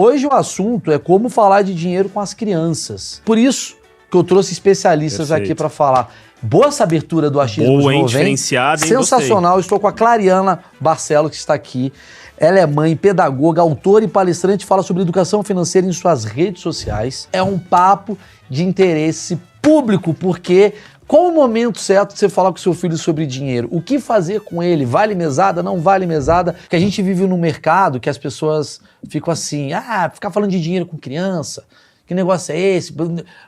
Hoje o assunto é como falar de dinheiro com as crianças. Por isso que eu trouxe especialistas aqui para falar. Boa essa abertura do Achismo Boa, hein? Diferenciada, hein? Sensacional. Estou com a Clariana Barcelo, que está aqui. Ela é mãe, pedagoga, autora e palestrante, fala sobre educação financeira em suas redes sociais. É um papo de interesse público, porque qual o momento certo de você falar com seu filho sobre dinheiro? O que fazer com ele? Vale mesada? Não vale mesada? Porque a gente vive num mercado que as pessoas ficam assim, ficar falando de dinheiro com criança, que negócio é esse?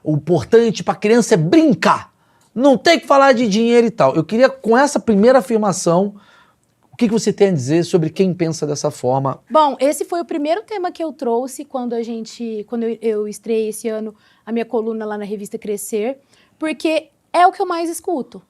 O importante para criança é brincar. Não tem que falar de dinheiro e tal. Eu queria, com essa primeira afirmação, o que você tem a dizer sobre quem pensa dessa forma? Bom, esse foi o primeiro tema que eu trouxe quando eu estreiei esse ano a minha coluna lá na revista Crescer, porque é o que eu mais escuto.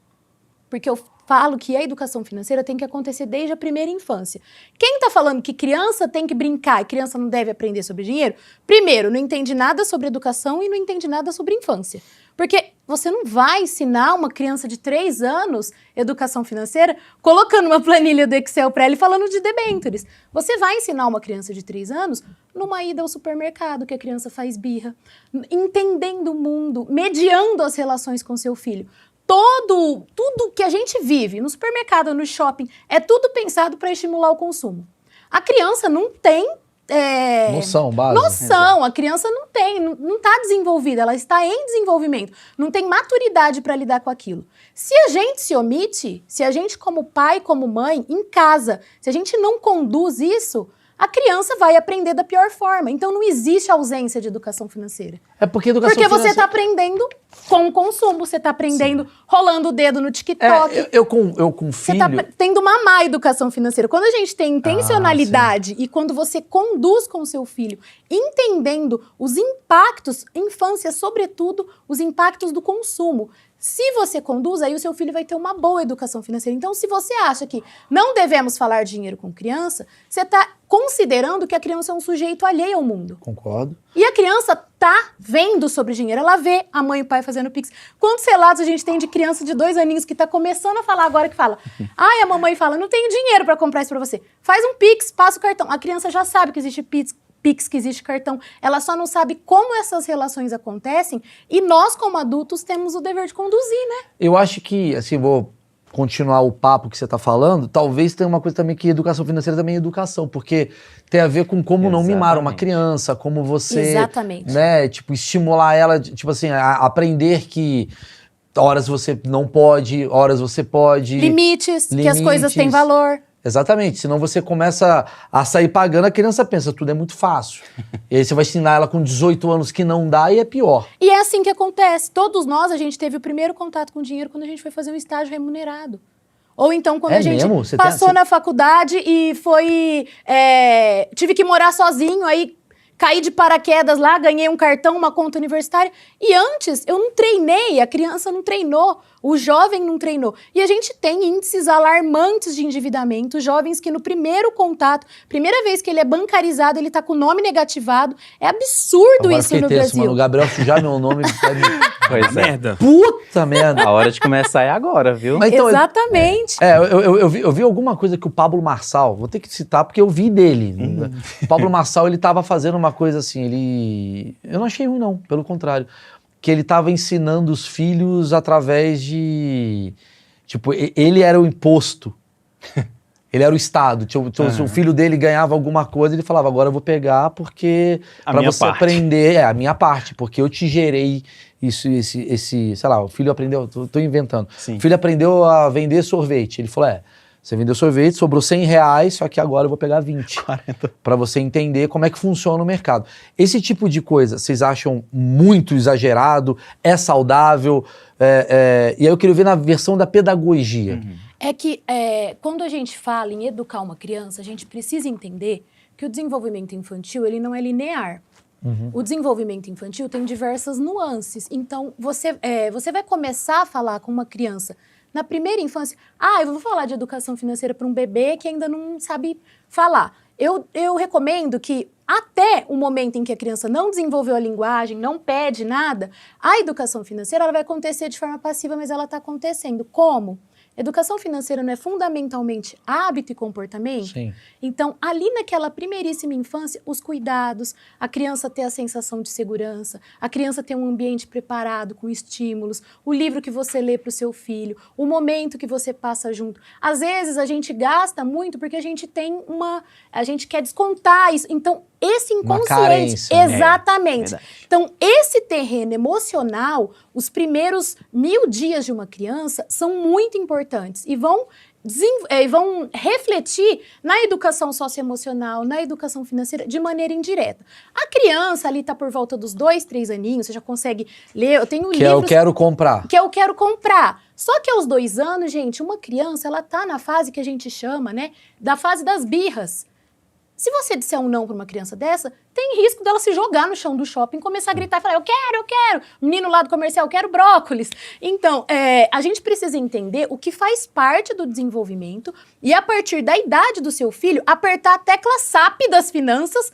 Porque eu falo que a educação financeira tem que acontecer desde a primeira infância. Quem está falando que criança tem que brincar e criança não deve aprender sobre dinheiro, primeiro, não entende nada sobre educação e não entende nada sobre infância. Porque você não vai ensinar uma criança de 3 anos educação financeira colocando uma planilha do Excel para ela e falando de debêntures. Você vai ensinar uma criança de 3 anos numa ida ao supermercado, que a criança faz birra, entendendo o mundo, mediando as relações com seu filho. Tudo que a gente vive no supermercado, no shopping, é tudo pensado para estimular o consumo. A criança não tem noção básica. Noção, a criança não tem, não está desenvolvida, ela está em desenvolvimento, não tem maturidade para lidar com aquilo. Se a gente se omite, se a gente como pai, como mãe, em casa, se a gente não conduz isso, a criança vai aprender da pior forma. Então não existe ausência de educação financeira. É porque educação financeira... financeira... você está aprendendo com o consumo, você está aprendendo rolando o dedo no TikTok. Eu com filho... Você está tendo uma má educação financeira. Quando a gente tem intencionalidade e quando você conduz com o seu filho, entendendo os impactos, infância, sobretudo, os impactos do consumo. Se você conduz, aí o seu filho vai ter uma boa educação financeira. Então, se você acha que não devemos falar dinheiro com criança, você está considerando que a criança é um sujeito alheio ao mundo. Concordo. E a criança tá vendo sobre dinheiro. Ela vê a mãe e o pai fazendo Pix. Quantos relatos a gente tem de criança de 2 aninhos que tá começando a falar agora, que fala, a mamãe fala, não tenho dinheiro para comprar isso para você. Faz um Pix, passa o cartão. A criança já sabe que existe Pix, que existe cartão. Ela só não sabe como essas relações acontecem e nós, como adultos, temos o dever de conduzir, né? Eu acho que, assim, vou continuar o papo que você está falando, talvez tenha uma coisa também que educação financeira também é educação, porque tem a ver com como não mimar uma criança, como você, né, tipo, estimular ela, tipo assim, a aprender que horas você não pode, horas você pode. Limites, que as coisas têm valor. Exatamente, senão você começa a sair pagando, a criança pensa, tudo é muito fácil. E aí você vai ensinar ela com 18 anos que não dá e é pior. E é assim que acontece. Todos nós, a gente teve o primeiro contato com dinheiro quando a gente foi fazer um estágio remunerado. Ou então quando a gente passou na faculdade e foi... tive que morar sozinho, aí caí de paraquedas lá, ganhei um cartão, uma conta universitária. E antes, eu não treinei, a criança não treinou. O jovem não treinou. E a gente tem índices alarmantes de endividamento, jovens que no primeiro contato, primeira vez que ele é bancarizado, ele tá com o nome negativado. É absurdo isso no Brasil. Mano, o Gabriel sujar meu nome... Pois é. Merda. Puta merda. A hora de começar é agora, viu? Mas, então, exatamente. Eu vi alguma coisa que o Pablo Marçal, vou ter que citar porque eu vi dele. O Pablo Marçal, ele tava fazendo uma coisa assim, eu não achei ruim não, pelo contrário. Que ele estava ensinando os filhos através de... Tipo, ele era o imposto. Ele era o Estado. Se o filho dele ganhava alguma coisa, ele falava, agora eu vou pegar porque... Para você aprender, a minha parte, porque eu te gerei esse sei lá, o filho aprendeu, tô inventando. Sim. O filho aprendeu a vender sorvete. Ele falou, você vendeu sorvete, sobrou R$100, só que agora eu vou pegar 20. Para você entender como é que funciona o mercado. Esse tipo de coisa, vocês acham muito exagerado? É saudável? E aí eu queria ver na versão da pedagogia. É que quando a gente fala em educar uma criança, a gente precisa entender que o desenvolvimento infantil ele não é linear. O desenvolvimento infantil tem diversas nuances. Então, você vai começar a falar com uma criança na primeira infância, eu vou falar de educação financeira para um bebê que ainda não sabe falar. Eu recomendo que até o momento em que a criança não desenvolveu a linguagem, não pede nada, a educação financeira ela vai acontecer de forma passiva, mas ela está acontecendo. Como? Educação financeira não é fundamentalmente hábito e comportamento? Sim. Então, ali naquela primeiríssima infância, os cuidados, a criança ter a sensação de segurança, a criança ter um ambiente preparado com estímulos, o livro que você lê para o seu filho, o momento que você passa junto. Às vezes a gente gasta muito porque a gente quer descontar isso. Então, esse inconsciente, carência, né? Exatamente. Então, esse terreno emocional, os primeiros 1000 dias de uma criança são muito importantes e vão refletir na educação socioemocional, na educação financeira, de maneira indireta. A criança ali está por volta dos 2, 3 aninhos, você já consegue ler, eu tenho livros... Que é eu quero comprar. Que eu quero comprar. Só que aos 2 anos, gente, uma criança, ela tá na fase que a gente chama, né, da fase das birras. Se você disser um não para uma criança dessa, tem risco dela se jogar no chão do shopping, começar a gritar e falar, eu quero. Menino lá do comercial, eu quero brócolis. Então, a gente precisa entender o que faz parte do desenvolvimento e, a partir da idade do seu filho, apertar a tecla SAP das finanças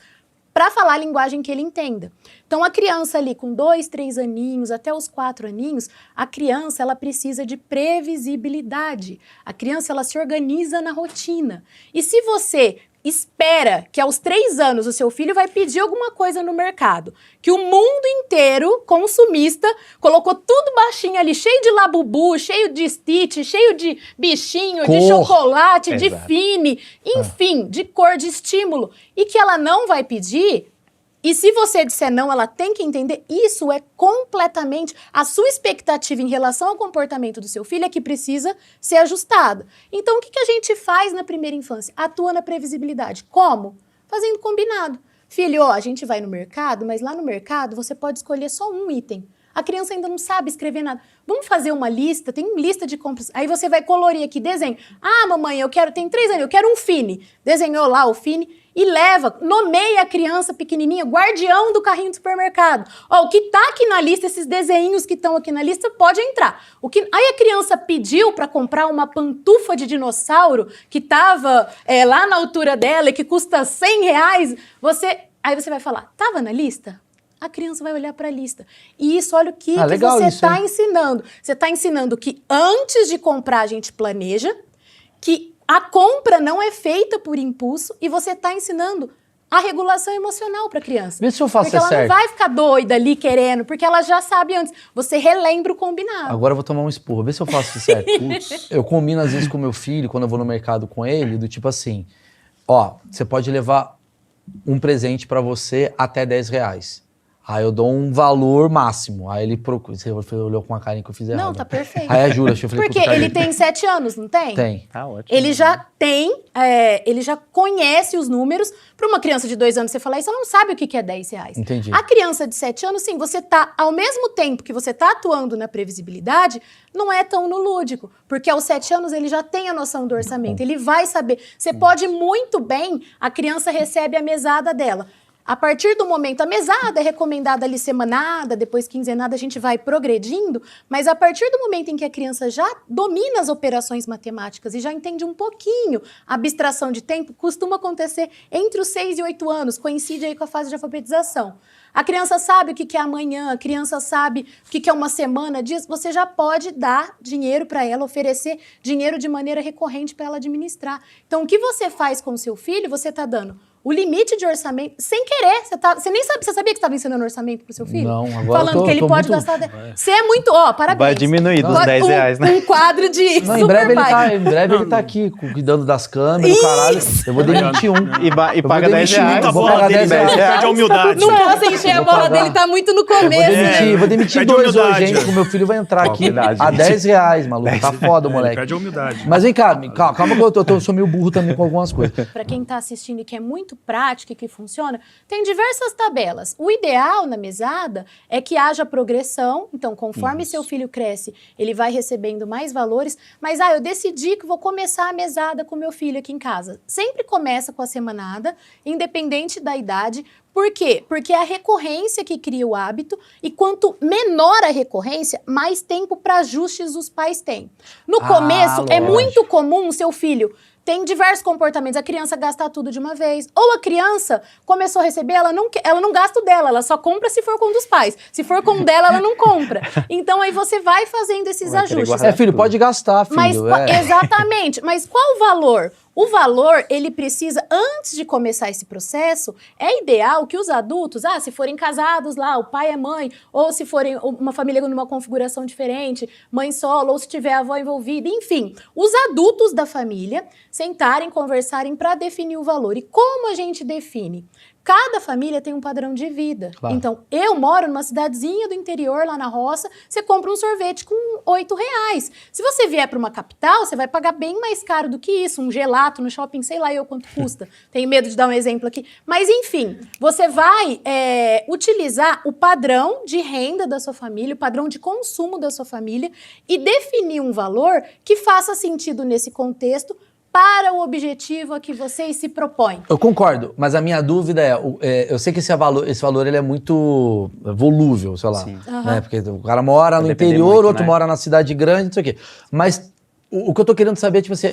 para falar a linguagem que ele entenda. Então, a criança ali com 2, 3 aninhos, até os 4 aninhos, a criança, ela precisa de previsibilidade. A criança, ela se organiza na rotina. E se você espera que aos 3 anos o seu filho vai pedir alguma coisa no mercado, que o mundo inteiro, consumista, colocou tudo baixinho ali, cheio de labubu, cheio de Stitch, cheio de bichinho, de chocolate, de Fini, enfim, de cor, de estímulo, e que ela não vai pedir, e se você disser não, ela tem que entender, isso é completamente, a sua expectativa em relação ao comportamento do seu filho é que precisa ser ajustada. Então, o que a gente faz na primeira infância? Atua na previsibilidade. Como? Fazendo combinado. Filho, a gente vai no mercado, mas lá no mercado você pode escolher só um item. A criança ainda não sabe escrever nada. Vamos fazer uma lista, tem uma lista de compras. Aí você vai colorir aqui, desenho. Ah, mamãe, tem 3 anos, eu quero um Fini. Desenhou lá o Fini e leva, nomeia a criança pequenininha, guardião do carrinho do supermercado. Ó, o que tá aqui na lista, esses desenhinhos que estão aqui na lista, pode entrar. Aí a criança pediu para comprar uma pantufa de dinossauro que tava lá na altura dela e que custa R$100. Aí você vai falar, tava na lista? A criança vai olhar para a lista. E isso, olha o que você está ensinando. Você está ensinando que antes de comprar a gente planeja, que a compra não é feita por impulso e você está ensinando a regulação emocional para a criança. Vê se eu faço certo. Porque ela não vai ficar doida ali querendo, porque ela já sabe antes. Você relembra o combinado. Agora eu vou tomar um esporro. Vê se eu faço isso certo. Eu combino às vezes com meu filho, quando eu vou no mercado com ele, do tipo assim, você pode levar um presente para você até R$10. Aí eu dou um valor máximo. Aí ele procura. Você olhou com uma carinha que eu fiz errado. Não, tá perfeito. Aí a Júlia, eu falei, porque ele tem 7 anos, não tem? Tem. Tá ótimo. Ele já tem, ele já conhece os números. Para uma criança de 2 anos, você falar isso, ela não sabe o que é R$10. Entendi. A criança de 7 anos, sim, você tá, ao mesmo tempo que você tá atuando na previsibilidade, não é tão no lúdico. Porque aos 7 anos ele já tem a noção do orçamento. Ele vai saber. Você pode muito bem, a criança recebe a mesada dela. A partir do momento, a mesada é recomendada ali semanada, depois quinzenada, a gente vai progredindo, mas a partir do momento em que a criança já domina as operações matemáticas e já entende um pouquinho a abstração de tempo, costuma acontecer entre os 6 e 8 anos, coincide aí com a fase de alfabetização. A criança sabe o que é amanhã, a criança sabe o que é uma semana, dias, você já pode dar dinheiro para ela, oferecer dinheiro de maneira recorrente para ela administrar. Então, o que você faz com o seu filho, você está dando o limite de orçamento, sem querer. Você nem sabe, você sabia que estava ensinando orçamento pro seu filho? Não, agora falando que ele pode gastar. Você é muito, parabéns. Vai diminuir dos R$10, né? Um quadro de não, super em breve ele tá aqui, cuidando das câmeras, do caralho. Eu vou demitir um. E paga R$10. Eu vou pagar R$10. Perde a humildade. Não posso encher a bola dele, tá muito no começo. Eu vou demitir 2 hoje, hein? O meu filho vai entrar aqui a R$10, maluco. Tá foda, moleque. Perde a humildade. Mas vem cá, calma que eu sou meio burro também com algumas coisas. Para quem tá assistindo e que é muito prático e que funciona, tem diversas tabelas. O ideal na mesada é que haja progressão, então conforme seu filho cresce, ele vai recebendo mais valores, mas eu decidi que vou começar a mesada com meu filho aqui em casa. Sempre começa com a semanada, independente da idade. Por quê? Porque é a recorrência que cria o hábito e quanto menor a recorrência, mais tempo para ajustes os pais têm. No começo, é muito comum seu filho tem diversos comportamentos. A criança gasta tudo de uma vez. Ou a criança começou a receber, ela não gasta o dela, ela só compra se for com um dos pais. Se for com um dela, ela não compra. Então aí você vai fazendo esses ajustes. Filho, pode gastar, filho. Mas, exatamente. Mas qual o valor? O valor, ele precisa, antes de começar esse processo, é ideal que os adultos, se forem casados lá, o pai é mãe, ou se forem uma família numa configuração diferente, mãe solo, ou se tiver a avó envolvida, enfim, os adultos da família sentarem, conversarem para definir o valor. E como a gente define? Cada família tem um padrão de vida. Claro. Então, eu moro numa cidadezinha do interior, lá na roça, você compra um sorvete com R$8. Se você vier para uma capital, você vai pagar bem mais caro do que isso. Um gelato no shopping, sei lá eu quanto custa. Tenho medo de dar um exemplo aqui. Mas, enfim, você vai utilizar o padrão de renda da sua família, o padrão de consumo da sua família e definir um valor que faça sentido nesse contexto para o objetivo a que vocês se propõem. Eu concordo, mas a minha dúvida eu sei que esse valor ele é muito volúvel, sei lá, né? Porque o cara mora no interior, muito, outro mora na cidade grande, não sei o quê. Mas o que eu tô querendo saber, tipo assim,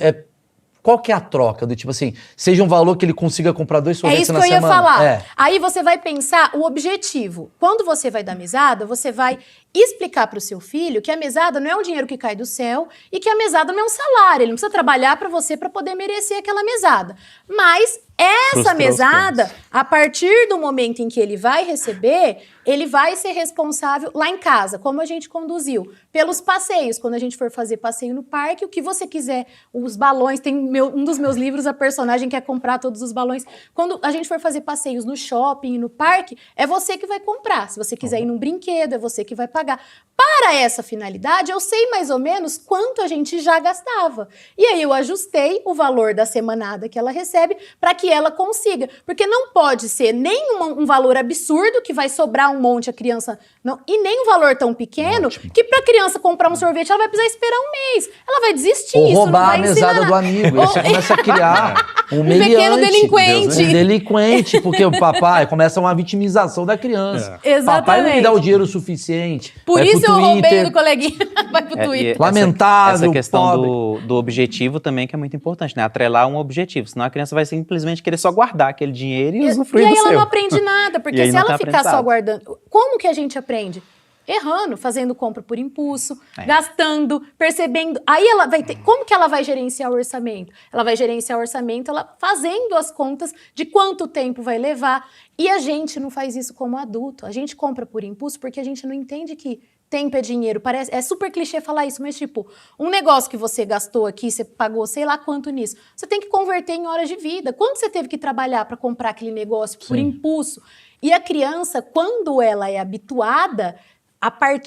qual que é a troca do tipo assim, seja um valor que ele consiga comprar 2 sorvetes na semana. É isso que eu ia falar. Aí você vai pensar o objetivo. Quando você vai dar mesada, você vai explicar para o seu filho que a mesada não é um dinheiro que cai do céu e que a mesada não é um salário. Ele não precisa trabalhar para você para poder merecer aquela mesada. Mas essa mesada, a partir do momento em que ele vai receber, ele vai ser responsável lá em casa, como a gente conduziu, pelos passeios. Quando a gente for fazer passeio no parque, o que você quiser, os balões, tem um dos meus livros, a personagem quer comprar todos os balões. Quando a gente for fazer passeios no shopping e no parque, é você que vai comprar. Se você quiser ir num brinquedo, é você que vai pagar. Para essa finalidade, eu sei mais ou menos quanto a gente já gastava. E aí eu ajustei o valor da semanada que ela recebe para que ela consiga. Porque não pode ser nem um valor absurdo que vai sobrar um monte a criança, não, e nem um valor tão pequeno que para a criança comprar um sorvete ela vai precisar esperar um mês. Ela vai desistir. Ou roubar a mesada do amigo. Aí você começa a criar um pequeno delinquente. Um delinquente, porque o papai começa uma vitimização da criança. Exatamente. Papai não me dá o dinheiro suficiente. Por isso eu roubei do coleguinha. Vai pro Twitter. Lamentável, essa questão do objetivo também que é muito importante, né? Atrelar um objetivo, senão a criança vai simplesmente querer só guardar aquele dinheiro e usufruir do seu. E aí ela não aprende nada, porque se ela ficar só guardando... Como que a gente aprende? Errando, fazendo compra por impulso, gastando, percebendo. Aí ela vai ter... Como que ela vai gerenciar o orçamento? Ela vai gerenciar o orçamento ela fazendo as contas de quanto tempo vai levar. E a gente não faz isso como adulto. A gente compra por impulso porque a gente não entende que tempo é dinheiro. É super clichê falar isso, mas tipo, um negócio que você gastou aqui, você pagou sei lá quanto nisso, você tem que converter em horas de vida. Quanto você teve que trabalhar para comprar aquele negócio por impulso? E a criança, quando ela é habituada,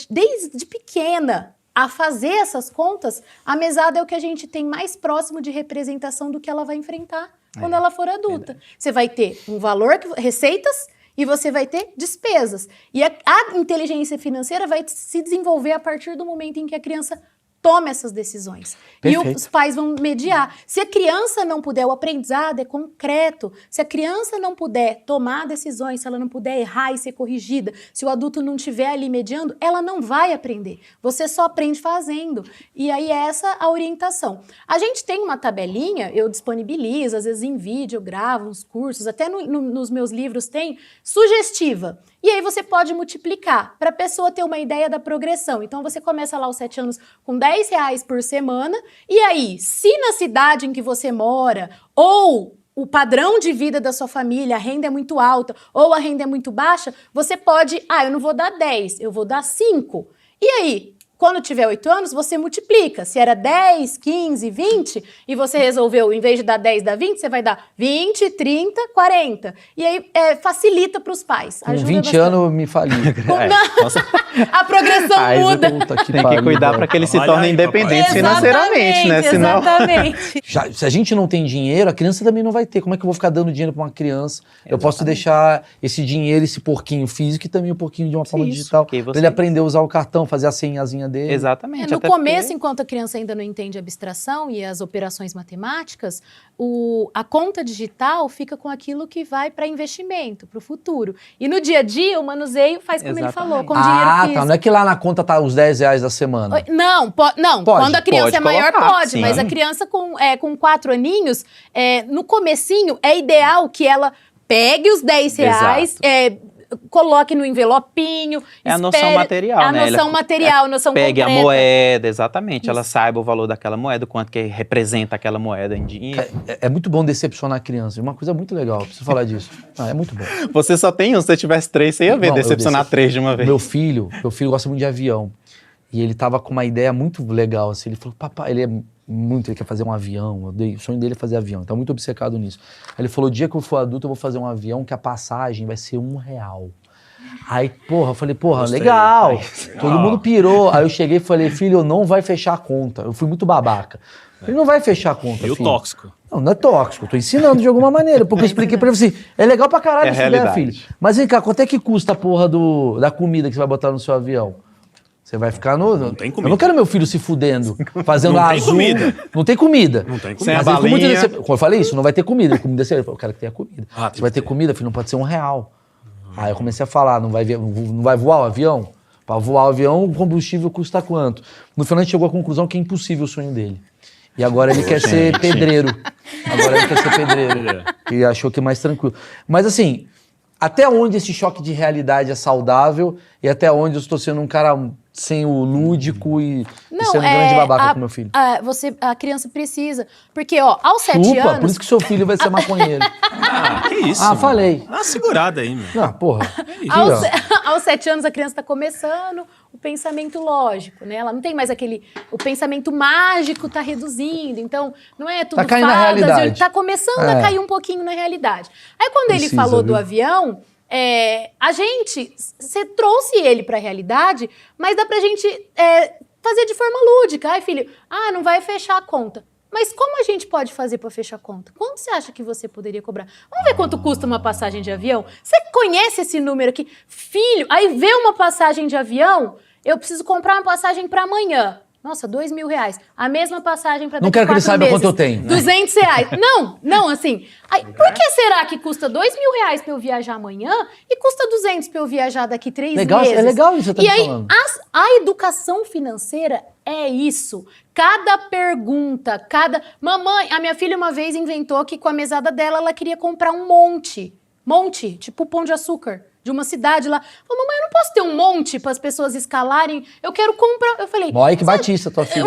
desde pequena, a fazer essas contas, a mesada é o que a gente tem mais próximo de representação do que ela vai enfrentar quando ela for adulta. Você vai ter um valor, receitas, e você vai ter despesas. E a inteligência financeira vai se desenvolver a partir do momento em que a criança toma essas decisões. Perfeito. E os pais vão mediar. Se a criança não puder, o aprendizado é concreto. Se a criança não puder tomar decisões, se ela não puder errar e ser corrigida, se o adulto não estiver ali mediando, ela não vai aprender. Você só aprende fazendo. E aí é essa a orientação. A gente tem uma tabelinha, eu disponibilizo, às vezes em vídeo, eu gravo uns cursos, até nos meus livros tem, sugestiva. E aí você pode multiplicar para a pessoa ter uma ideia da progressão. Então você começa lá aos 7 anos com R$10 por semana, e aí, se na cidade em que você mora, ou o padrão de vida da sua família, a renda é muito alta, ou a renda é muito baixa, você pode, eu não vou dar 10, eu vou dar 5. E aí, quando tiver 8 anos, você multiplica. Se era 10, 15, 20, e você resolveu, em vez de dar 10, dar 20, você vai dar 20, 30, 40. E aí facilita para os pais. Com 20 anos eu me fali. A progressão muda. Tem que cuidar para que ele se torne independente financeiramente, né? Senão... Exatamente. Se a gente não tem dinheiro, a criança também não vai ter. Como é que eu vou ficar dando dinheiro para uma criança? Eu posso deixar esse dinheiro, esse porquinho físico e também um porquinho de uma forma digital. Para ele aprender a usar o cartão, fazer a senhazinha dele. Exatamente. No até começo, porque- enquanto a criança ainda não entende a abstração e as operações matemáticas, a conta digital fica com aquilo que vai para investimento, para o futuro. E no dia a dia, o manuseio faz como ele Exatamente. falou, com dinheiro físico. Tá. Não é que lá na conta tá os R$10 da semana. Não, não. Pode, Quando a criança pode é maior, colocar, pode. sim. Mas a criança com 4 aninhos, no comecinho, é ideal que ela pegue os R$10, coloque no envelopinho. É a noção espere- material, a né? noção material, a noção Pegue concreta. a moeda, exatamente. Ela Isso. saiba o valor daquela moeda, o quanto que representa aquela moeda em dinheiro. É muito bom decepcionar a criança. É uma coisa muito legal. Preciso falar disso. É muito bom. Você só tem um, se você tivesse 3, você ia ver Não, eu decepcionar 3 de uma vez. Meu filho gosta muito de avião. E ele tava com uma ideia muito legal, assim. Ele falou, papai, ele quer fazer um avião. O sonho dele é fazer avião. Tá muito obcecado nisso. Aí ele falou, o dia que eu for adulto, eu vou fazer um avião que a passagem vai ser R$1. Aí, eu falei, Gostei. legal. Todo Legal. mundo pirou. Aí eu cheguei e falei, filho, não vai fechar a conta. Eu fui muito babaca. Ele não vai fechar a conta, Meio filho. tóxico. Não é tóxico, eu tô ensinando de alguma maneira. Porque eu expliquei pra ele assim, é legal pra caralho É essa ideia, realidade. filho. Mas vem cá, quanto é que custa a porra da comida que você vai botar no seu avião? Você vai ficar no... Não tem comida. Eu não quero meu filho se fudendo, fazendo Não tem azul. comida. Não tem comida. Não tem comida. Sem a Às vezes, com muita balinha. quando eu falei isso, não vai ter comida. Comida séria. Eu quero que tenha comida. Ah, tem Se vai que ter ter. comida, filho, não pode ser R$1. Aí eu comecei a falar, não vai voar o avião? Para voar o avião, o combustível custa quanto? No final a gente chegou à conclusão que é impossível o sonho dele. E agora ele quer ser pedreiro. Agora ele quer ser pedreiro. E achou que é mais tranquilo. Mas assim, até onde esse choque de realidade é saudável e até onde eu estou sendo um cara sem o lúdico e sendo um grande babaca com meu filho? A criança precisa. Porque, aos 7 Chupa, anos... por isso que seu filho vai ser maconheiro. Ah, que isso? Ah, mano. falei. Dá uma segurada aí, meu. Ah, porra. Aos, Filha, aos 7 anos, a criança está começando o pensamento lógico, né? Ela não tem mais o pensamento mágico está reduzindo, então não é tudo Tá caindo na fadas, realidade. ele está começando a cair um pouquinho na realidade. Aí quando ele Precisa, falou do viu? avião, você trouxe ele para a realidade, mas dá pra gente fazer de forma lúdica. Ai, filho, não vai fechar a conta. Mas como a gente pode fazer para fechar a conta? Quanto você acha que você poderia cobrar? Vamos ver quanto custa uma passagem de avião? Você conhece esse número aqui? Filho, aí vê uma passagem de avião, eu preciso comprar uma passagem para amanhã. Nossa, R$2.000. A mesma passagem para daqui Não quero que ele 4 saiba meses. quanto eu tenho. R$200. Não, assim. Aí, por que será que custa R$2.000 para eu viajar amanhã e custa 200 para eu viajar daqui 3 Legal, meses? é legal isso que você tá E me aí, falando. a educação financeira é isso. Cada pergunta, Mamãe, a minha filha uma vez inventou que com a mesada dela ela queria comprar um monte, tipo Pão de Açúcar, de uma cidade lá. Falou, mamãe, eu não posso ter um monte para as pessoas escalarem, eu quero comprar. Eu falei... Olha que Batista, tua filha.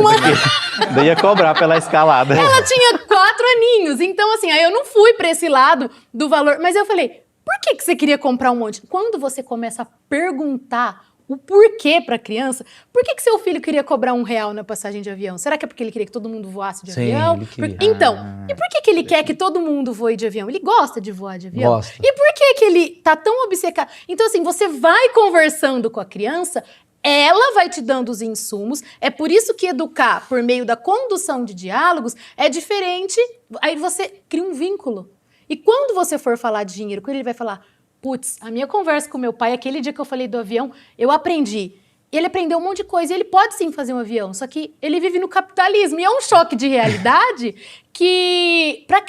Daí ia cobrar pela escalada. Ela tinha 4 aninhos, então assim, aí eu não fui para esse lado do valor, mas eu falei, por que você queria comprar um monte? Quando você começa a perguntar o porquê para a criança, por que seu filho queria cobrar R$1 na passagem de avião? Será que é porque ele queria que todo mundo voasse de Sim, avião? ele queria. Então, e por que ele quer que todo mundo voe de avião? Ele gosta de voar de avião. Gosta. E por que ele tá tão obcecado? Então assim, você vai conversando com a criança, ela vai te dando os insumos. É por isso que educar por meio da condução de diálogos é diferente. Aí você cria um vínculo. E quando você for falar de dinheiro com ele, ele vai falar, putz, a minha conversa com meu pai, aquele dia que eu falei do avião, eu aprendi. Ele aprendeu um monte de coisa. Ele pode sim fazer um avião, só que ele vive no capitalismo. E é um choque de realidade que, para a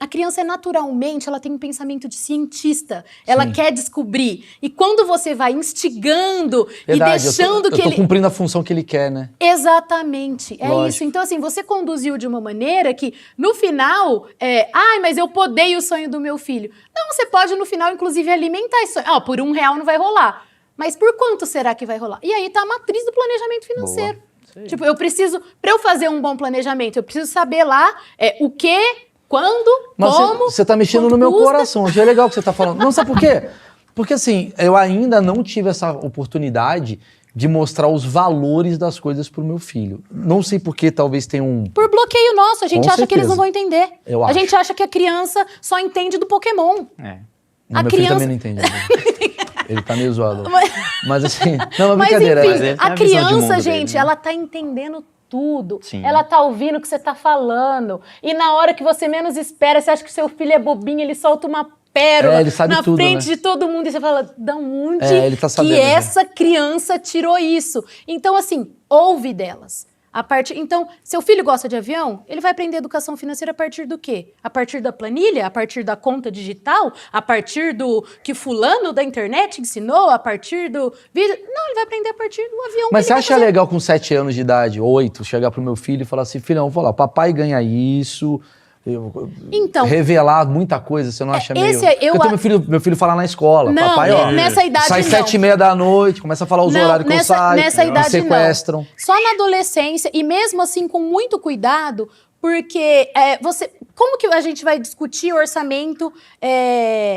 criança naturalmente, ela tem um pensamento de cientista. Ela Sim. quer descobrir. E quando você vai instigando Verdade, e deixando eu que tô ele... cumprindo a função que ele quer, né? Exatamente, é Lógico. isso. Então, assim, você conduziu de uma maneira que, no final, mas eu podei o sonho do meu filho. Não, você pode, no final, inclusive, alimentar esse sonho. Por R$1 não vai rolar. Mas por quanto será que vai rolar? E aí tá a matriz do planejamento financeiro. Tipo, para eu fazer um bom planejamento, eu preciso saber lá o que, quando, Mas como. você tá mexendo quanto no meu custa. coração. Achei legal o que você tá falando. Não, sabe por quê? Porque assim, eu ainda não tive essa oportunidade de mostrar os valores das coisas pro meu filho. Não sei por que, talvez tenha um... Por bloqueio nosso, a gente Com acha que eles não certeza. vão entender. Eu A acho. gente acha que a criança só entende do Pokémon. Meu filho também não entende. Ele tá meio zoado. Mas assim, não, é Mas brincadeira. enfim, Mas ele tem a a visão de criança, mundo gente, dele, né? ela tá entendendo tudo. Sim. Ela tá ouvindo o que você tá falando. E na hora que você menos espera, você acha que seu filho é bobinho, ele solta uma pérola ele sabe na tudo, frente né? de todo mundo. E você fala, da onde ele tá sabendo, que né? essa criança tirou isso? Então, assim, ouve delas. Então, seu filho gosta de avião, ele vai aprender educação financeira a partir do quê? A partir da planilha? A partir da conta digital? A partir do que fulano da internet ensinou? A partir do vídeo? Não, ele vai aprender a partir do avião. Mas que você ele vai acha fazer. legal com 7 anos de idade, 8, chegar pro meu filho e falar assim, filhão, vou falar, papai ganha isso... Então, revelar muita coisa, você não acha meio... esse é- eu Porque eu tenho meu filho falar na escola, Não, papai, ó, nessa idade sai não. 7h30 da noite, começa a falar os Não, horários que eu saio, nessa idade me sequestram. não. Só na adolescência, e mesmo assim com muito cuidado, porque como que a gente vai discutir orçamento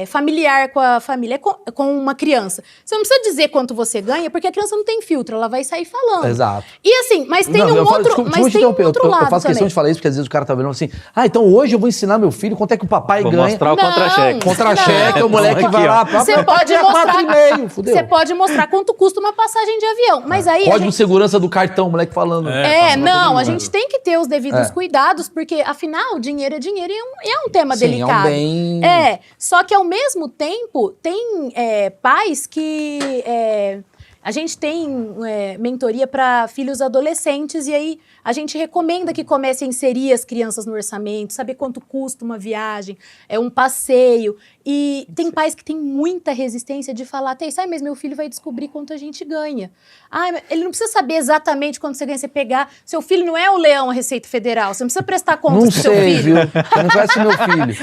familiar com a família, com uma criança? Você não precisa dizer quanto você ganha, porque a criança não tem filtro, ela vai sair falando. Exato. E assim, mas tem Não, um outro, desculpa mas te tem um interromper, outro lado eu faço questão também. de falar isso, porque às vezes o cara tá vendo assim, então hoje eu vou ensinar meu filho quanto é que o papai Vou ganha. mostrar o Não. contra-cheque. Contra-cheque, o moleque Aqui, vai ó. lá, Você papai pode ganha mostrar, 4,5, fudeu. você pode mostrar quanto custa uma passagem de avião, mas aí a Código de gente, segurança do cartão, o moleque falando. não, a gente tem que ter os devidos cuidados, porque afinal, dinheiro é dinheiro e é um tema Sim, delicado. é um bem... Só que ao mesmo tempo, tem pais que... a gente tem mentoria para filhos adolescentes e aí a gente recomenda que comece a inserir as crianças no orçamento, saber quanto custa uma viagem, um passeio. E tem pais que têm muita resistência de falar, mas meu filho vai descobrir quanto a gente ganha. Ele não precisa saber exatamente quanto você ganha, você pegar... Seu filho não é o leão, a Receita Federal, você não precisa prestar contas Não pro seu sei, filho. viu? Você não conhece meu filho.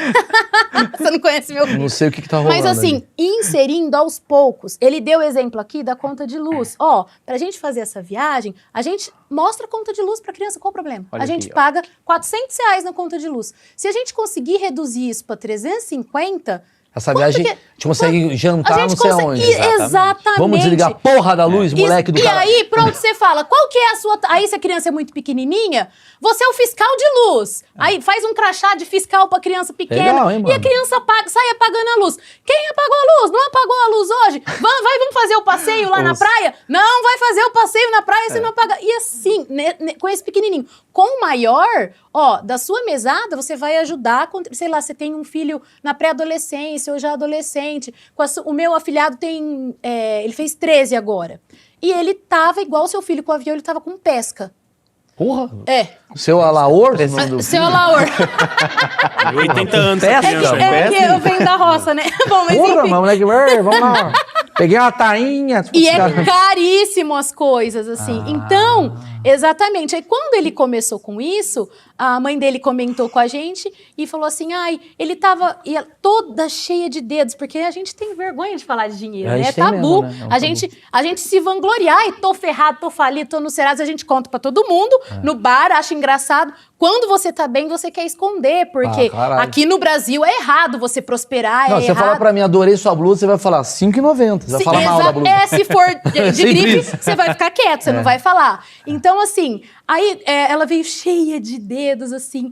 Você não conhece meu filho. Não sei o que tá rolando. Mas assim, ali. inserindo aos poucos, ele deu o exemplo aqui da conta de luz. Pra gente fazer essa viagem, a gente mostra a conta de luz pra criança, qual o problema? Olha a gente aqui, ó. paga R$400 na conta de luz. Se a gente conseguir reduzir isso pra 350... Essa viagem, a gente consegue jantar não sei aonde. Exatamente. Vamos desligar a porra da luz, moleque do e cara. aí, pronto, você fala, qual que é a sua... Aí, se a criança é muito pequenininha, você é o fiscal de luz. Aí, faz um crachá de fiscal pra criança pequena. Legal, hein, e mano? a criança sai apagando a luz. Quem apagou a luz? Não apagou a luz hoje? Vamos fazer o passeio lá na praia? Não vai fazer o passeio na praia, você não apaga. E assim, com esse pequenininho. Com o maior, da sua mesada, você vai ajudar, sei lá, você tem um filho na pré-adolescência ou já adolescente. O meu afilhado ele fez 13 agora. E ele tava igual o seu filho com o avião, ele tava com pesca. Porra. É. Seu Alaor? Seu Alaor. 80 anos Pesca, essa criança. É que eu venho da roça, né? Bom, mas Porra, enfim. mas moleque, vamos lá. Peguei uma tainha. E é caríssimo as coisas, assim. Então, exatamente. Aí, quando ele começou com isso, a mãe dele comentou com a gente e falou assim, ele tava toda cheia de dedos, porque a gente tem vergonha de falar de dinheiro, A né? É gente tem tabu. mesmo, né? É um A gente se vangloriar, tô ferrado, tô falido, tô no Serasa, a gente conta pra todo mundo, no bar, acha engraçado. Quando você tá bem, você quer esconder, porque caralho. aqui no Brasil é errado você prosperar, Não, é você errado. falar pra mim, adorei sua blusa, você vai falar R$5,90. Você vai falar mal da blusa. Se for de Sempre grife, isso. você vai ficar quieto, você não vai falar. Então, assim, aí ela veio cheia de dedos, assim.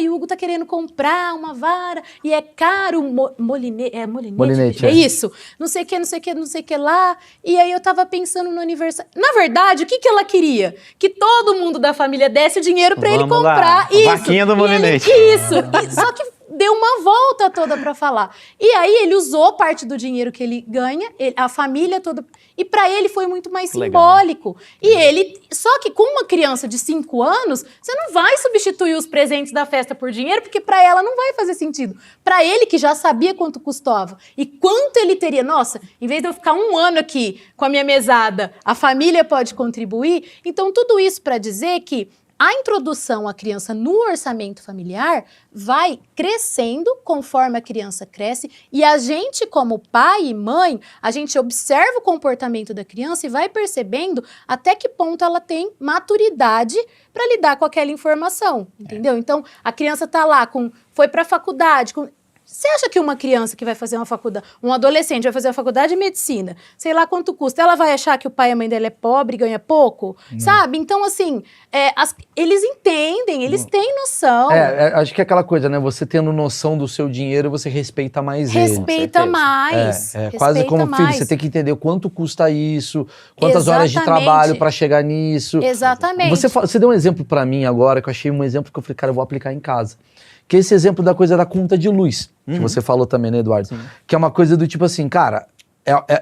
O Hugo tá querendo comprar uma vara e é caro. Molinete? Molinete, É isso. Não sei o que, não sei o que, não sei o que lá. E aí eu tava pensando no aniversário. Na verdade, o que ela queria? Que todo mundo da família desse o dinheiro pra ele Vamos lá, comprar. a Isso. vaquinha do molinete. Só que deu uma volta toda pra falar. E aí ele usou parte do dinheiro que ele ganha, a família toda, e pra ele foi muito mais simbólico. Só que com uma criança de 5 anos, você não vai substituir os presentes da festa por dinheiro, porque pra ela não vai fazer sentido. Pra ele que já sabia quanto custava e quanto ele teria, nossa, em vez de eu ficar 1 ano aqui com a minha mesada, a família pode contribuir. Então tudo isso pra dizer que a introdução à criança no orçamento familiar vai crescendo conforme a criança cresce e a gente, como pai e mãe, a gente observa o comportamento da criança e vai percebendo até que ponto ela tem maturidade para lidar com aquela informação, entendeu? Então, a criança tá lá, foi para a faculdade, você acha que uma criança que vai fazer uma faculdade, um adolescente vai fazer uma faculdade de medicina, sei lá quanto custa, ela vai achar que o pai e a mãe dela é pobre e ganha pouco? Sabe? Então, assim, eles entendem entendem, eles têm noção. Acho que é aquela coisa, né? Você tendo noção do seu dinheiro, você respeita mais ele. Respeita mais. Quase como mais. filho, você tem que entender quanto custa isso, quantas horas de trabalho para chegar nisso. Exatamente. Você deu um exemplo para mim agora, que eu achei um exemplo que eu falei, cara, eu vou aplicar em casa. Que é esse exemplo da coisa da conta de luz, que você falou também, né, Eduardo? Sim. Que é uma coisa do tipo assim, cara,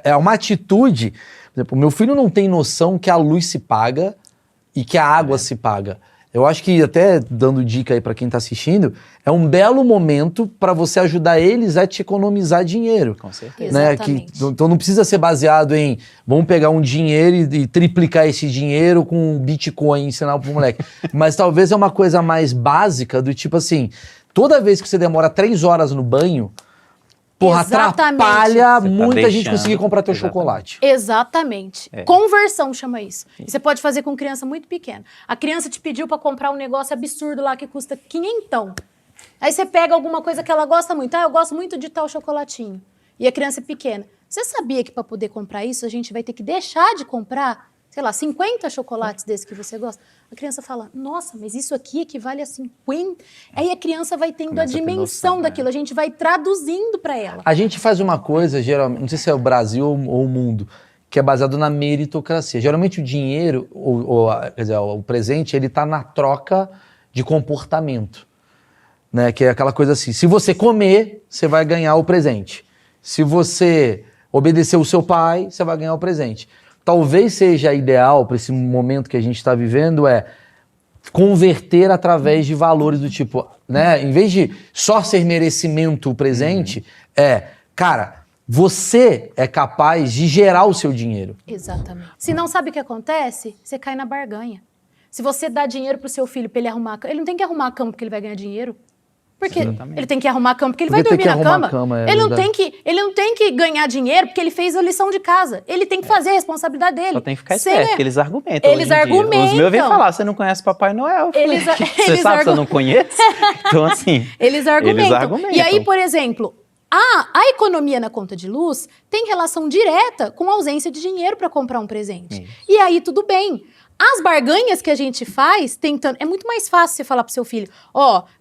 é uma atitude... Por exemplo, meu filho não tem noção que a luz se paga e que a água se paga. Eu acho que, até dando dica aí para quem tá assistindo, é um belo momento para você ajudar eles a te economizar dinheiro. Com certeza. Né? Então não precisa ser baseado em vamos pegar um dinheiro e triplicar esse dinheiro com Bitcoin e ensinar pro moleque. Mas talvez é uma coisa mais básica do tipo assim, toda vez que você demora 3 horas no banho, porra, atrapalha muita gente conseguir comprar teu chocolate. Exatamente. Conversão chama isso. E você pode fazer com criança muito pequena. A criança te pediu pra comprar um negócio absurdo lá que custa 500. Aí você pega alguma coisa que ela gosta muito. Eu gosto muito de tal chocolatinho. E a criança é pequena. Você sabia que pra poder comprar isso, a gente vai ter que deixar de comprar, sei lá, 50 chocolates desse que você gosta? A criança fala, nossa, mas isso aqui equivale a 50. Aí a criança vai tendo a dimensão daquilo, a gente vai traduzindo para ela. A gente faz uma coisa, geralmente, não sei se é o Brasil ou o mundo, que é baseado na meritocracia. Geralmente o dinheiro, quer dizer, o presente, ele tá na troca de comportamento. Né? Que é aquela coisa assim, se você comer, você vai ganhar o presente. Se você obedecer o seu pai, você vai ganhar o presente. Talvez seja ideal para esse momento que a gente está vivendo converter através de valores do tipo, né? Em vez de só ser merecimento o presente, cara, você é capaz de gerar o seu dinheiro. Exatamente. Se não sabe o que acontece, você cai na barganha. Se você dá dinheiro pro seu filho para ele arrumar a cama, ele não tem que arrumar a cama porque ele vai ganhar dinheiro. Porque ele tem que arrumar a cama porque ele vai dormir na cama. Ele não tem que ganhar dinheiro porque ele fez a lição de casa. Ele tem que fazer a responsabilidade dele. Só tem que ficar esperto, porque eles argumentam. Eles argumentam. Os meus vêm falar, você não conhece Papai Noel. Você sabe que eu não conheço? Então, assim... Eles argumentam. E aí, por exemplo, a economia na conta de luz tem relação direta com a ausência de dinheiro para comprar um presente. E aí, tudo bem. As barganhas que a gente faz, tentando... É muito mais fácil você falar pro seu filho,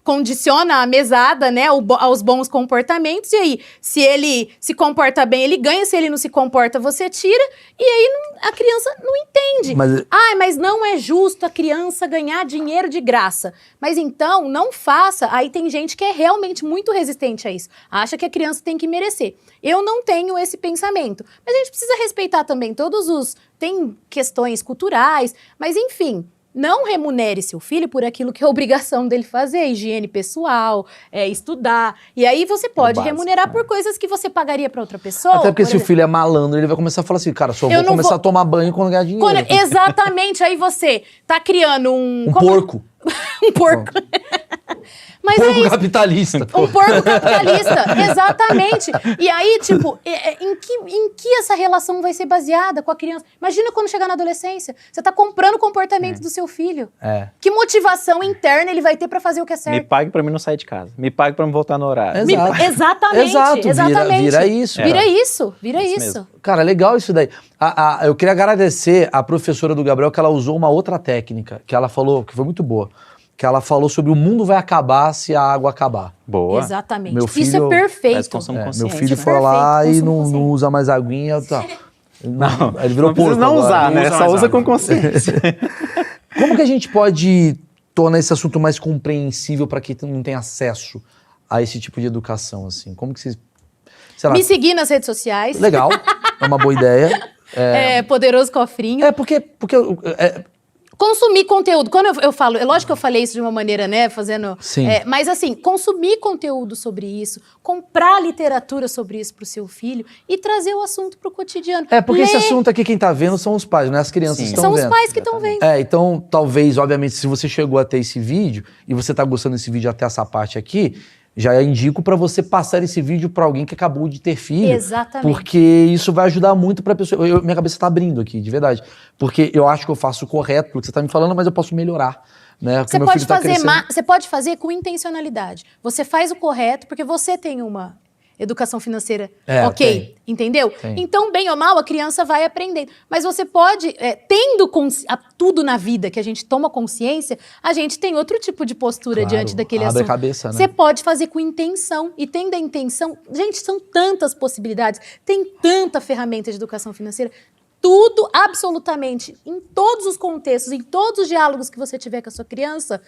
condiciona a mesada, né, aos bons comportamentos, e aí, se ele se comporta bem, ele ganha, se ele não se comporta, você tira, e aí a criança não entende. Mas não é justo a criança ganhar dinheiro de graça. Mas então, não faça. Aí tem gente que é realmente muito resistente a isso. Acha que a criança tem que merecer. Eu não tenho esse pensamento. Mas a gente precisa respeitar também tem questões culturais, mas enfim, não remunere seu filho por aquilo que é obrigação dele fazer, higiene pessoal, estudar. E aí você pode remunerar por coisas que você pagaria para outra pessoa. Até porque se o filho é malandro, ele vai começar a falar assim, cara, só vou começar a tomar banho quando ganhar dinheiro. Exatamente, aí você tá criando um porco. Um porco. Mas porco capitalista. Um porco capitalista, exatamente. E aí, tipo, em que essa relação vai ser baseada com a criança? Imagina quando chegar na adolescência, você tá comprando o comportamento do seu filho. Que motivação interna ele vai ter pra fazer o que é certo? Me pague pra mim não sair de casa. Me pague pra me voltar no horário. Exatamente. Vira isso. Vira isso. Cara, legal isso daí. Eu queria agradecer a professora do Gabriel, que ela usou uma outra técnica, que ela falou, que foi muito boa. Que ela falou sobre o mundo vai acabar se a água acabar. Boa. Exatamente. Meu filho, isso é perfeito. Meu filho foi lá e não usa mais aguinha. Tá. Não, ele virou porco. Não usar, né? Só usa com consciência. Como que a gente pode tornar esse assunto mais compreensível para quem não tem acesso a esse tipo de educação, assim? Como que vocês... Sei lá. Me seguir nas redes sociais. Legal, é uma boa ideia. Poderoso Cofrinho. Porque consumir conteúdo. Quando eu falo, é lógico que eu falei isso de uma maneira, né, fazendo... Sim. Mas assim, consumir conteúdo sobre isso, comprar literatura sobre isso pro seu filho e trazer o assunto pro cotidiano. Porque esse assunto aqui, quem tá vendo são os pais, né? As crianças estão vendo. São os pais que estão vendo. Então, talvez, obviamente, se você chegou até esse vídeo e você tá gostando desse vídeo até essa parte aqui, já indico para você passar esse vídeo para alguém que acabou de ter filho. Exatamente. Porque isso vai ajudar muito pra pessoa. Minha cabeça tá abrindo aqui, de verdade. Porque eu acho que eu faço o correto, pelo que você tá me falando, mas eu posso melhorar. Né? Você pode fazer com intencionalidade. Você faz o correto porque você tem uma educação financeira, tem. entendeu? Tem. Então, bem ou mal, a criança vai aprendendo. Mas você pode, tendo tudo na vida que a gente toma consciência, a gente tem outro tipo de postura Claro, diante daquele abre a assunto. cabeça, né? Você pode fazer com intenção, e tendo a intenção, gente, são tantas possibilidades, tem tanta ferramenta de educação financeira, tudo, absolutamente, em todos os contextos, em todos os diálogos que você tiver com a sua criança,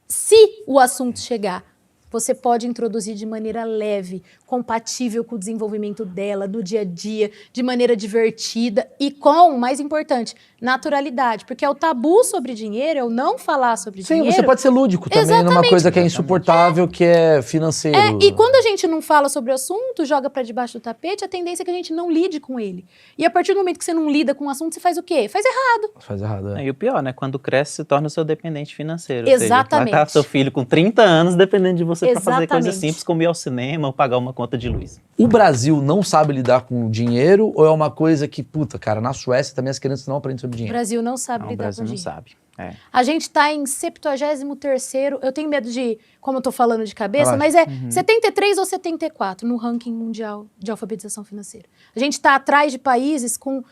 se o assunto chegar, você pode introduzir de maneira leve, compatível com o desenvolvimento dela, no dia a dia, de maneira divertida e com, mais importante, naturalidade. Porque é o tabu sobre dinheiro, é o não falar sobre dinheiro. Sim, você pode ser lúdico também numa coisa que é insuportável, que é financeiro. E quando a gente não fala sobre o assunto, joga pra debaixo do tapete, a tendência é que a gente não lide com ele. E a partir do momento que você não lida com o assunto, você faz o quê? Faz errado. Faz errado, E o pior, né? Quando cresce, se torna o seu dependente financeiro. Exatamente. Ou seja, vai estar seu filho com 30 anos dependendo de você para fazer coisas Exatamente. simples como ir ao cinema ou pagar uma conta de luz. O Brasil não sabe lidar com o dinheiro ou é uma coisa que, puta, cara, na Suécia também as crianças não aprendem sobre O dinheiro? Brasil não sabe Não, o lidar Brasil com não dinheiro. sabe. É. A gente tá em 73º, eu tenho medo de, como eu tô falando de cabeça, Relaxa. mas é 73 ou 74 no ranking mundial de alfabetização financeira. A gente tá atrás de países com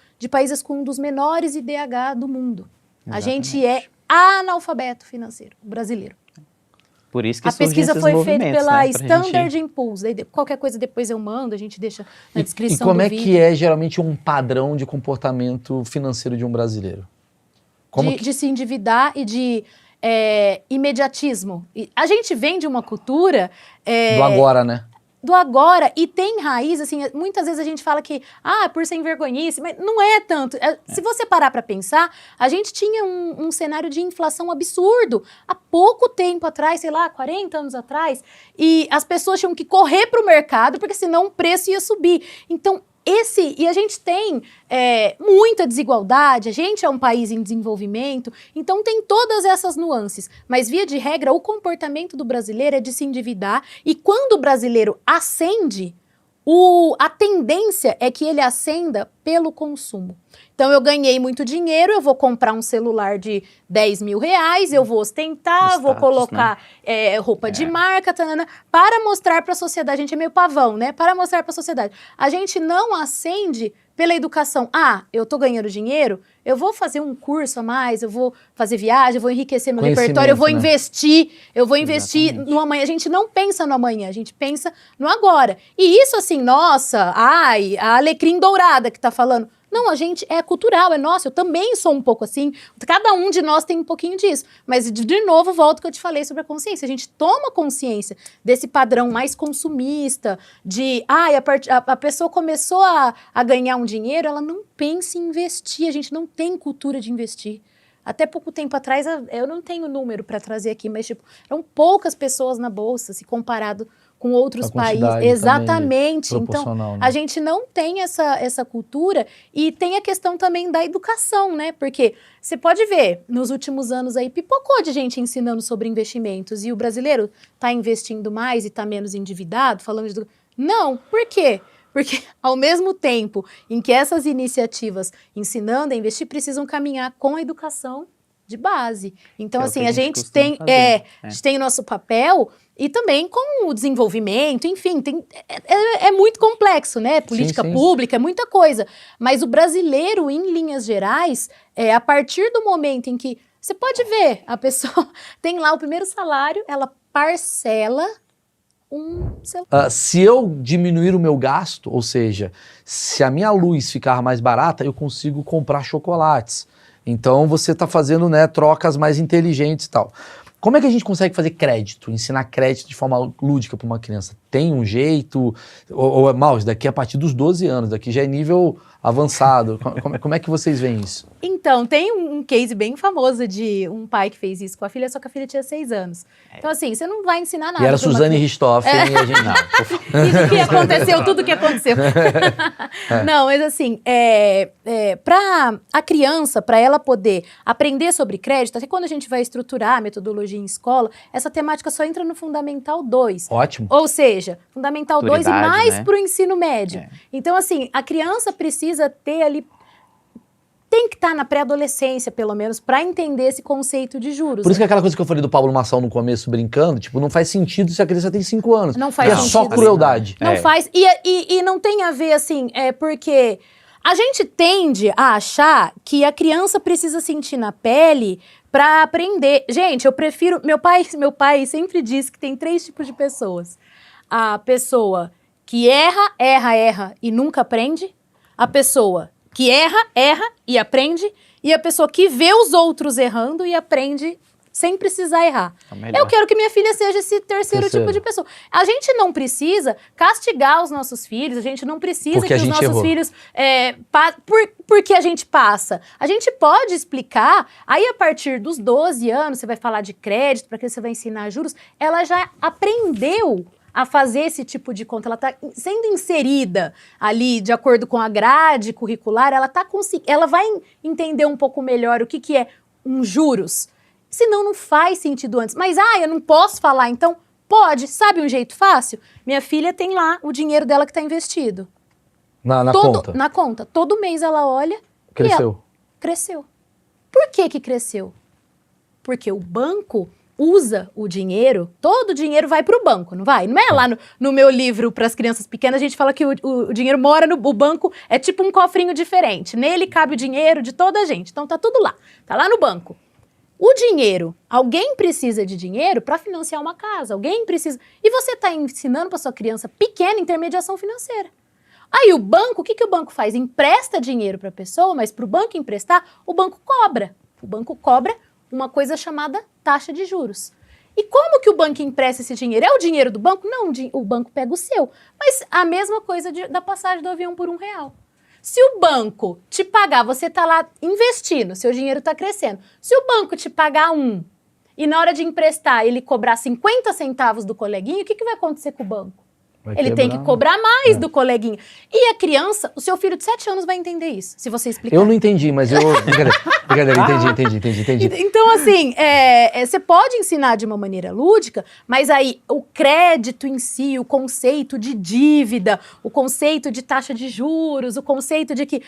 um dos menores IDH do mundo. A gente é analfabeto financeiro, brasileiro. Por isso que A surgem pesquisa esses foi feita movimentos, pela né? Pra Standard gente... Impulse. Daí, qualquer coisa depois eu mando, a gente deixa na E descrição como do é vídeo. que é geralmente um padrão de comportamento financeiro de um brasileiro? Como De se endividar e de imediatismo. E a gente vem de uma cultura do agora, né? do agora e tem raiz, assim, muitas vezes a gente fala que, por ser vergonhice, mas não é tanto. Se você parar para pensar, a gente tinha um cenário de inflação absurdo há pouco tempo atrás, sei lá, 40 anos atrás, e as pessoas tinham que correr para o mercado, porque senão o preço ia subir. Então, e a gente tem muita desigualdade, a gente é um país em desenvolvimento, então tem todas essas nuances. Mas, via de regra, o comportamento do brasileiro é de se endividar, e quando o brasileiro ascende, a tendência é que ele ascenda pelo consumo. Então, eu ganhei muito dinheiro, eu vou comprar um celular de 10 mil reais, eu vou ostentar, vou colocar roupa de marca, para mostrar para a sociedade. A gente é meio pavão, né? Para mostrar para a sociedade. A gente não ascende pela educação. Eu tô ganhando dinheiro, eu vou fazer um curso a mais, eu vou fazer viagem, eu vou enriquecer meu repertório, eu vou investir no amanhã. A gente não pensa no amanhã, a gente pensa no agora. E isso assim, nossa, a alecrim dourada que tá falando. Não, a gente é cultural, é nosso, eu também sou um pouco assim, cada um de nós tem um pouquinho disso, mas de novo volto ao que eu te falei sobre a consciência, a gente toma consciência desse padrão mais consumista, de, a pessoa começou a ganhar um dinheiro, ela não pensa em investir, a gente não tem cultura de investir. Até pouco tempo atrás, eu não tenho número para trazer aqui, mas tipo, eram poucas pessoas na bolsa, se comparado com outros países. Exatamente. Então, né? a gente não tem essa cultura e tem a questão também da educação, né? Porque você pode ver, nos últimos anos aí, pipocou de gente ensinando sobre investimentos e o brasileiro tá investindo mais e tá menos endividado, falando de... Não, por quê? Porque ao mesmo tempo em que essas iniciativas ensinando a investir, precisam caminhar com a educação de base. Então, assim, a gente tem o nosso papel e também com o desenvolvimento, enfim, é muito complexo, né? Política pública, é muita coisa. Mas o brasileiro, em linhas gerais, a partir do momento em que você pode ver, a pessoa tem lá o primeiro salário, ela parcela se eu diminuir o meu gasto, ou seja, se a minha luz ficar mais barata, eu consigo comprar chocolates. Então você está fazendo, né, trocas mais inteligentes e tal. Como é que a gente consegue fazer crédito, ensinar crédito de forma lúdica para uma criança? Tem um jeito? Ou Maus, daqui a partir dos 12 anos, daqui já é nível avançado. Como é que vocês veem isso? Então, tem um case bem famoso de um pai que fez isso com a filha, só que a filha tinha 6 anos. Então, assim, você não vai ensinar nada. E era Suzane Richthofen e a gente... Não. Isso que aconteceu, tudo que aconteceu. Não, mas assim, para a criança, para ela poder aprender sobre crédito, até quando a gente vai estruturar a metodologia em escola, essa temática só entra no Fundamental 2. Ótimo. Ou seja, Fundamental 2 e mais né? para o ensino médio. Então, assim, a criança precisa ter ali tem que estar na pré-adolescência, pelo menos, para entender esse conceito de juros. Por isso que aquela coisa que eu falei do Pablo Marçal no começo, brincando, tipo, não faz sentido se a criança tem 5 anos. Não faz sentido. É só crueldade. Não faz. E não tem a ver, assim, porque a gente tende a achar que a criança precisa sentir na pele para aprender. Gente, eu prefiro... Meu pai sempre diz que tem 3 tipos de pessoas. A pessoa que erra e nunca aprende. A pessoa que erra e aprende, e a pessoa que vê os outros errando e aprende sem precisar errar. Eu quero que minha filha seja esse terceiro tipo de pessoa. A gente não precisa castigar os nossos filhos, a gente não precisa porque que os nossos filhos... porque a gente passa. A gente pode explicar, aí a partir dos 12 anos, você vai falar de crédito, para que você vai ensinar juros, ela já aprendeu a fazer esse tipo de conta, ela está sendo inserida ali de acordo com a grade curricular, ela vai entender um pouco melhor o que é um juros. Senão não faz sentido antes. Mas, eu não posso falar, então pode. Sabe um jeito fácil? Minha filha tem lá o dinheiro dela que está investido. Na conta? Na conta. Todo mês ela olha. Cresceu. Cresceu. Por que cresceu? Porque o banco usa o dinheiro, todo o dinheiro vai para o banco, não vai? Não é lá no meu livro para as crianças pequenas, a gente fala que o dinheiro mora no banco, é tipo um cofrinho diferente. Nele cabe o dinheiro de toda a gente. Então tá tudo lá, tá lá no banco. O dinheiro, alguém precisa de dinheiro para financiar uma casa, alguém precisa... E você está ensinando para sua criança pequena intermediação financeira. Aí o banco, o que o banco faz? Empresta dinheiro para a pessoa, mas para o banco emprestar, o banco cobra. O banco cobra uma coisa chamada taxa de juros. E como que o banco empresta esse dinheiro? É o dinheiro do banco? Não, o banco pega o seu. Mas a mesma coisa da passagem do avião por R$1. Se o banco te pagar, você está lá investindo, seu dinheiro está crescendo. Se o banco te pagar 1 e na hora de emprestar ele cobrar 50 centavos do coleguinha, o que vai acontecer com o banco? Ele tem que cobrar mais do coleguinha. E a criança, o seu filho de 7 anos vai entender isso, se você explicar. Eu não entendi, mas eu... Brincadeira, entendi. Então, assim, você pode ensinar de uma maneira lúdica, mas aí o crédito em si, o conceito de dívida, o conceito de taxa de juros, o conceito de que,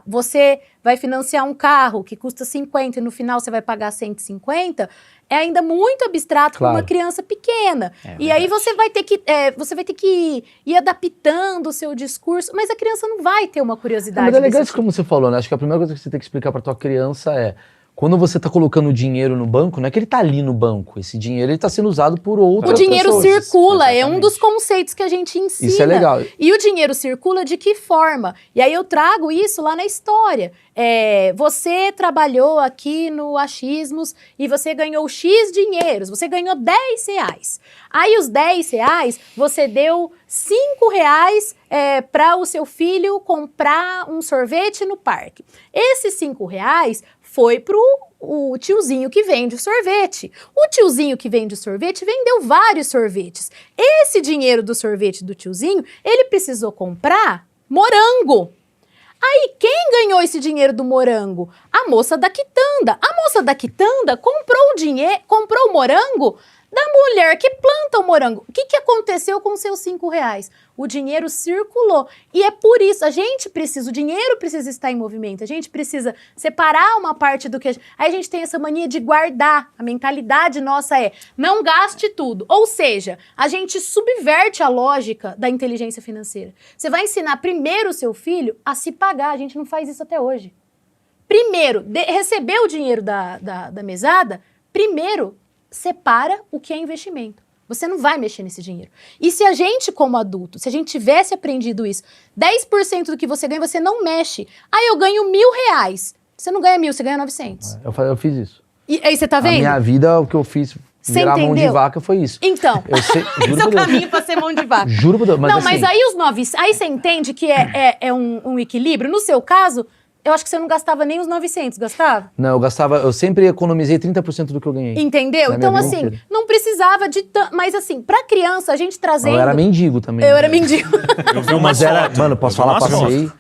você vai financiar um carro que custa 50 e no final você vai pagar 150, é ainda muito abstrato para uma criança pequena. E aí você vai ter que ir adaptando o seu discurso, mas a criança não vai ter uma curiosidade. Mas é legal isso como você falou, né? Acho que a primeira coisa que você tem que explicar para tua criança é, quando você está colocando o dinheiro no banco, não é que ele está ali no banco, esse dinheiro está sendo usado por outras pessoas. O dinheiro circula, é um dos conceitos que a gente ensina. Isso é legal. E o dinheiro circula de que forma? E aí eu trago isso lá na história. Você trabalhou aqui no Achismos e você ganhou X dinheiros, você ganhou R$10. Aí os R$10, você deu R$5 para o seu filho comprar um sorvete no parque. Esses R$5 foi pro o tiozinho que vende o sorvete. O tiozinho que vende o sorvete vendeu vários sorvetes. Esse dinheiro do sorvete do tiozinho, ele precisou comprar morango. Aí, quem ganhou esse dinheiro do morango? A moça da quitanda. A moça da quitanda comprou o morango da mulher que planta o morango. O que aconteceu com os seus R$5? O dinheiro circulou. E é por isso, o dinheiro precisa estar em movimento. A gente precisa separar uma parte do que... Aí a gente tem essa mania de guardar. A mentalidade nossa é, não gaste tudo. Ou seja, a gente subverte a lógica da inteligência financeira. Você vai ensinar primeiro o seu filho a se pagar. A gente não faz isso até hoje. Primeiro, receber o dinheiro da mesada, primeiro, separa o que é investimento. Você não vai mexer nesse dinheiro. E se a gente, como adulto, se a gente tivesse aprendido isso, 10% do que você ganha, você não mexe. Aí eu ganho R$1.000. Você não ganha 1.000, você ganha 900. Eu fiz isso. E aí você tá vendo? A minha vida, o que eu fiz, virar mão de vaca, foi isso. Então, esse é o caminho pra ser mão de vaca. Juro por Deus. Mas não, assim, mas aí os 900, aí você entende que é um equilíbrio. No seu caso, eu acho que você não gastava nem os 900, gastava? Não, eu sempre economizei 30% do que eu ganhei. Entendeu? Então, assim, não precisava de tanto. Mas, assim, pra criança, a gente trazendo. Eu era mendigo também. Eu era mendigo. Eu vi umas fotos. Mano, posso falar, passei.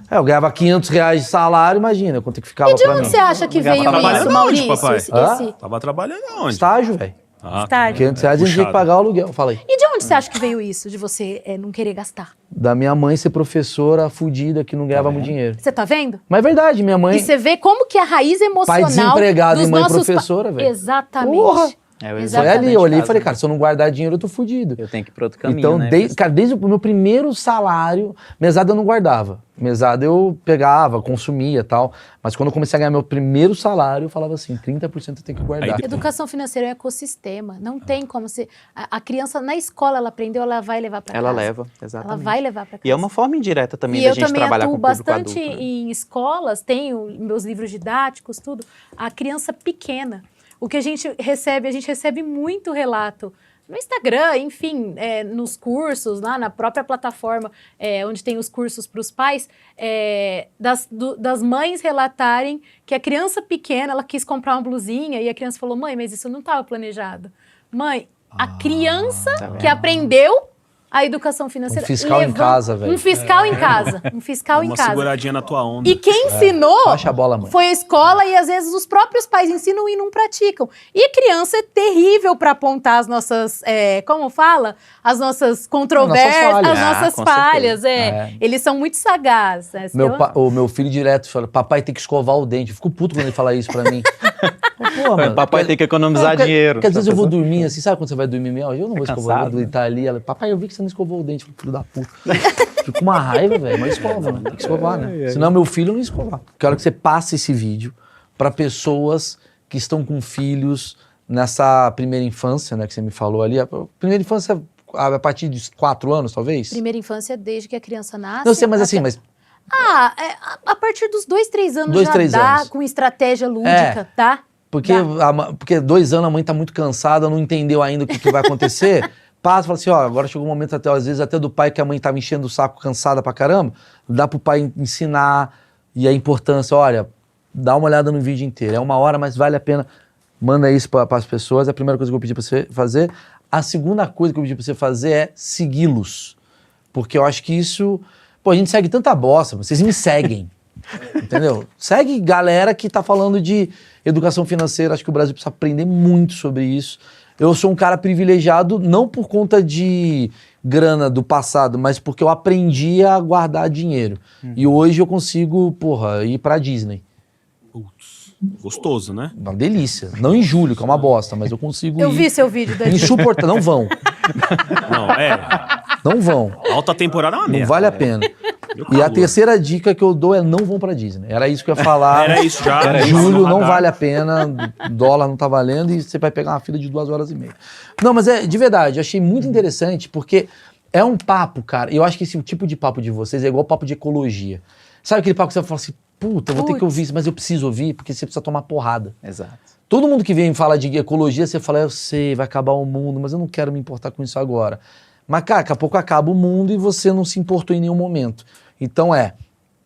Eu ganhava R$500 de salário, imagina, quanto que ficava pra mim. E de onde você acha que veio isso, Maurício? Tava trabalhando onde? Estágio, velho. Estágio. R$500 a gente tinha que pagar o aluguel, fala aí. E de onde você acha que veio isso, de você não querer gastar? Da minha mãe ser professora fudida que não ganhava muito dinheiro. Você tá vendo? Mas é verdade, minha mãe... E você vê como que a raiz emocional Pai desempregado dos e mãe nossos professora, velho. Exatamente. Porra! É, Foi Exatamente. ali, eu olhei e falei, cara, se eu não guardar dinheiro, eu tô fudido. Eu tenho que ir para outro caminho, Então, né? cara, desde o meu primeiro salário, mesada eu não guardava. Mesada eu pegava, consumia e tal. Mas quando eu comecei a ganhar meu primeiro salário, eu falava assim, 30% eu tenho que guardar. Educação financeira é um ecossistema. Não tem como você... A criança, na escola, ela aprendeu, ela vai levar pra casa. Ela leva, exatamente. Ela vai levar pra casa. E é uma forma indireta também E da eu gente também trabalhar atuo com o público bastante adulto, né? em escolas, tenho meus livros didáticos, tudo. A criança pequena. O que a gente recebe muito relato no Instagram, enfim, nos cursos, lá na própria plataforma, onde tem os cursos para os pais, das mães relatarem que a criança pequena, ela quis comprar uma blusinha e a criança falou, mãe, mas isso não estava planejado. Mãe, a criança que aprendeu a educação financeira... Um fiscal em casa, velho. Um fiscal em casa. Um fiscal em Uma casa. seguradinha na tua onda. E quem ensinou Baixa a bola, mãe. foi a escola e às vezes os próprios pais ensinam e não praticam. E a criança é terrível para apontar as nossas, como fala? As nossas controvérsias, falhas. as nossas com falhas. certeza. Eles são muito sagazes. Né? O meu filho direto fala, papai tem que escovar o dente. Eu fico puto quando ele fala isso pra mim. Pô, mano, Papai tem que economizar dinheiro. Porque às vezes eu vou dormir assim, sabe quando você vai dormir meio? Eu não vou escovar, eu cansado, vou deitar ali. Ela, papai, eu vi que você não escovou o dente. Eu falei, filho da puta. Fico com uma raiva, velho, mas escova, mano. Tem que escovar, né? Senão meu filho não ia escovar. Quero que você passe esse vídeo pra pessoas que estão com filhos nessa primeira infância, né, que você me falou ali. A primeira infância a partir de 4 anos, talvez? Primeira infância desde que a criança nasce. Não sei, mas assim, mas... A partir dos 2, 3 anos 2, já 3 dá anos. com estratégia lúdica, tá? Porque, porque 2 anos a mãe tá muito cansada, não entendeu ainda o que vai acontecer. Passa e fala assim, ó, agora chegou o momento até, às vezes, até do pai que a mãe tava enchendo o saco, cansada pra caramba, dá pro pai ensinar e a importância, olha, dá uma olhada no vídeo inteiro, é 1 hora, mas vale a pena, manda isso para as pessoas, é a primeira coisa que eu pedi pra você fazer. A segunda coisa que eu pedi pra você fazer é segui-los, porque eu acho que isso, pô, a gente segue tanta bosta, vocês me seguem. Entendeu? Segue galera que tá falando de educação financeira, acho que o Brasil precisa aprender muito sobre isso. Eu sou um cara privilegiado não por conta de grana do passado, mas porque eu aprendi a guardar dinheiro. E hoje eu consigo, porra, ir pra Disney. Putz, gostoso, né? Uma delícia. Não em julho, que é uma bosta, mas eu consigo Eu ir. vi seu vídeo daqui. Insuportável. Não vão. Não, Não vão. alta temporada é uma Não merda. vale a pena. Meu E a calor. terceira dica que eu dou é não vão pra Disney. Era isso que eu ia falar. Era isso já. Era isso. Julho não Radar. vale a pena, dólar não tá valendo e você vai pegar uma fila de 2 horas e meia. Não, mas de verdade, eu achei muito interessante porque é um papo, cara. E eu acho que esse tipo de papo de vocês é igual papo de ecologia. Sabe aquele papo que você fala assim, puta, eu vou ter que ouvir isso, mas eu preciso ouvir porque você precisa tomar porrada. Exato. Todo mundo que vem e fala de ecologia, você fala, eu sei, vai acabar o mundo, mas eu não quero me importar com isso agora. Mas, cara, daqui a pouco acaba o mundo e você não se importou em nenhum momento. Então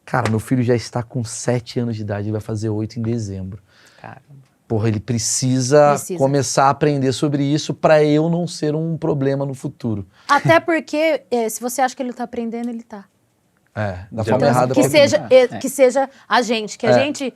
cara, meu filho já está com 7 anos de idade, ele vai fazer 8 em dezembro. Caramba. Porra, ele precisa começar a aprender sobre isso para eu não ser um problema no futuro. Até porque, se você acha que ele tá aprendendo, ele tá. Da forma errada. Que seja a gente, que a gente...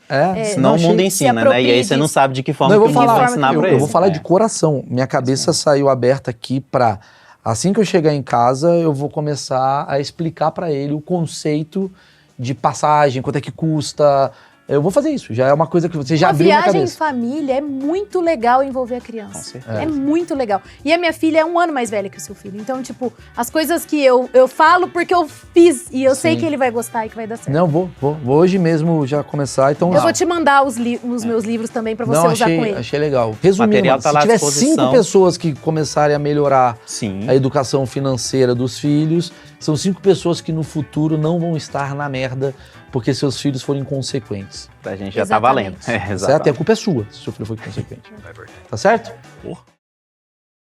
Senão o mundo ensina, né? E aí você não sabe de que forma Não, que o mundo vai ensinar pra ele. Eu vou falar de coração. Minha cabeça saiu aberta aqui pra... Assim que eu chegar em casa, eu vou começar a explicar pra ele o conceito de passagem, quanto é que custa. Eu vou fazer isso. Já é uma coisa que você já abriu na cabeça. A viagem em família é muito legal envolver a criança. Com certeza. É muito legal. E a minha filha é 1 ano mais velha que o seu filho. Então, tipo, as coisas que eu falo porque eu fiz e eu sei que ele vai gostar e que vai dar certo. Não, vou hoje mesmo já começar. Então, eu vou te mandar os meus livros também pra você usar com ele. Achei legal. Resumindo, Material tá lá à se tiver disposição. 5 pessoas que começarem a melhorar Sim. a educação financeira dos filhos, são 5 pessoas que no futuro não vão estar na merda porque seus filhos foram inconsequentes. A gente já tá valendo. Exatamente. Certo? E a culpa é sua se o seu filho for inconsequente. Tá certo? Porra.